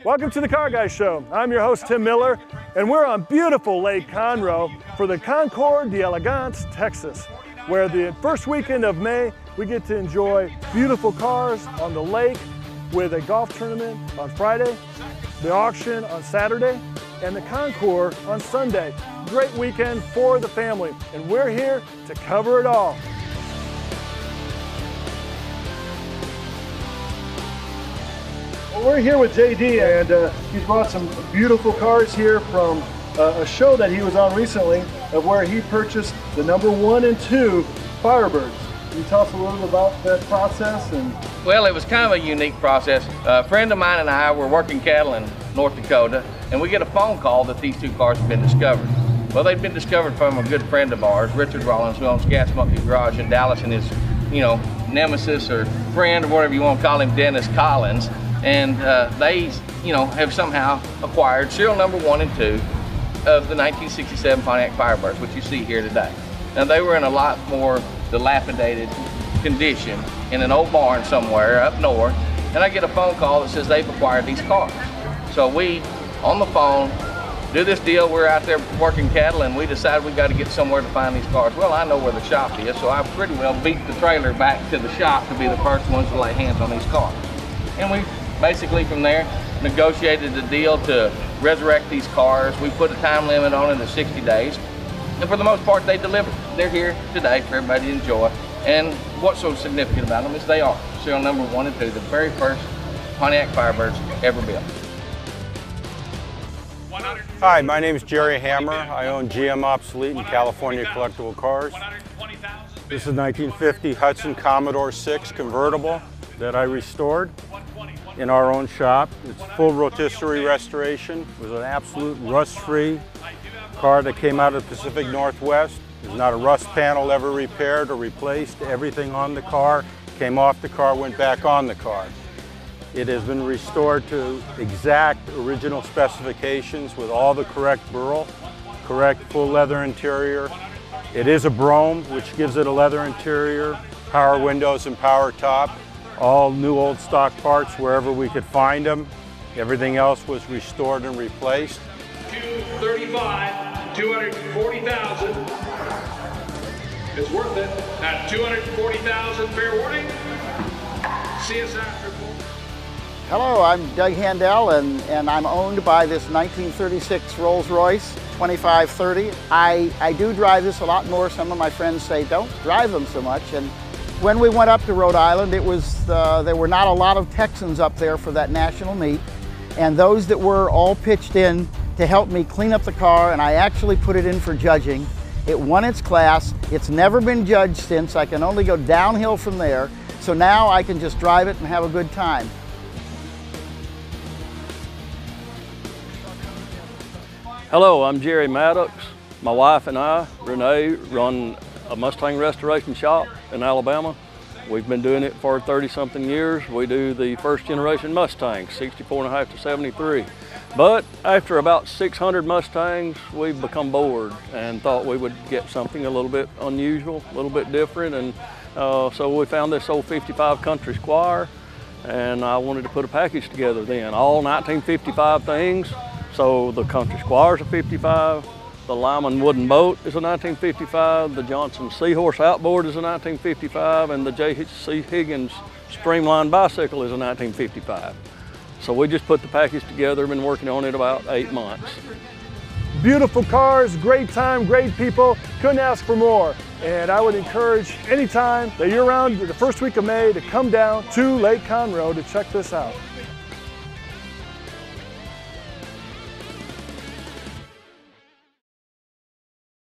Welcome to the Car Guy Show. I'm your host, Tim Miller, and we're on beautiful Lake Conroe for the Concours d'Elegance, Texas, where the first weekend of May, we get to enjoy beautiful cars on the lake with a golf tournament on Friday, the auction on Saturday, and the Concours on Sunday. Great weekend for the family, and we're here to cover it all. Well, we're here with JD, and he's brought some beautiful cars here from a show that he was on recently, of where he purchased the number 1 and 2 Firebirds. Can you tell us a little bit about that process? Well, it was kind of a unique process. A friend of mine and I were working cattle in North Dakota, and we get a phone call that these 2 cars have been discovered. Well, they've been discovered from a good friend of ours, Richard Rawlings, who owns Gas Monkey Garage in Dallas, and his, nemesis or friend or whatever you want to call him, Dennis Collins. And they, have somehow acquired serial number 1 and 2 of the 1967 Pontiac Firebirds, which you see here today. Now, they were in a lot more dilapidated condition in an old barn somewhere up north, and I get a phone call that says they've acquired these cars. So we, on the phone, do this deal. We're out there working cattle, and we decide we got to get somewhere to find these cars. Well, I know where the shop is, so I pretty well beat the trailer back to the shop to be the first ones to lay hands on these cars. And we basically from there negotiated a deal to resurrect these cars. We put a time limit on it of 60 days. And for the most part, they delivered. They're here today for everybody to enjoy. And what's so significant about them is they are serial number 1 and 2, the very first Pontiac Firebirds ever built. Hi, my name is Jerry Hammer. I own GM Obsolete and California Collectible Cars. This is a 1950 Hudson Commodore 6 convertible that I restored in our own shop. It's full rotisserie restoration. It was an absolute rust-free car that came out of the Pacific Northwest. There's not a rust panel ever repaired or replaced. Everything on the car came off the car, went back on the car. It has been restored to exact original specifications with all the correct burl, correct full leather interior. It is a Brougham, which gives it a leather interior, power windows and power top. All new old stock parts wherever we could find them. Everything else was restored and replaced. 235, 240,000. It's worth it. At 240,000, fair warning. See us after. Hello, I'm Doug Handel, and I'm owned by this 1936 Rolls-Royce 2530. I do drive this a lot more. Some of my friends say don't drive them so much. And when we went up to Rhode Island, there were not a lot of Texans up there for that national meet, and those that were all pitched in to help me clean up the car, and I actually put it in for judging. It won its class. It's never been judged since. I can only go downhill from there, so now I can just drive it and have a good time. Hello, I'm Jerry Maddox. My wife and I, Renee, run a Mustang restoration shop in Alabama. We've been doing it for 30-something years. We do the first generation Mustangs, 64.5 to 73. But after about 600 Mustangs, we've become bored and thought we would get something a little bit unusual, a little bit different. And so we found this old 55 Country Squire, and I wanted to put a package together then. All 1955 things. So the Country Squire's a 55. The Lyman wooden boat is a 1955, the Johnson Seahorse outboard is a 1955, and the J.C. Higgins Streamline bicycle is a 1955. So we just put the package together, been working on it about 8 months. Beautiful cars, great time, great people. Couldn't ask for more. And I would encourage anytime that you're around the first week of May to come down to Lake Conroe to check this out.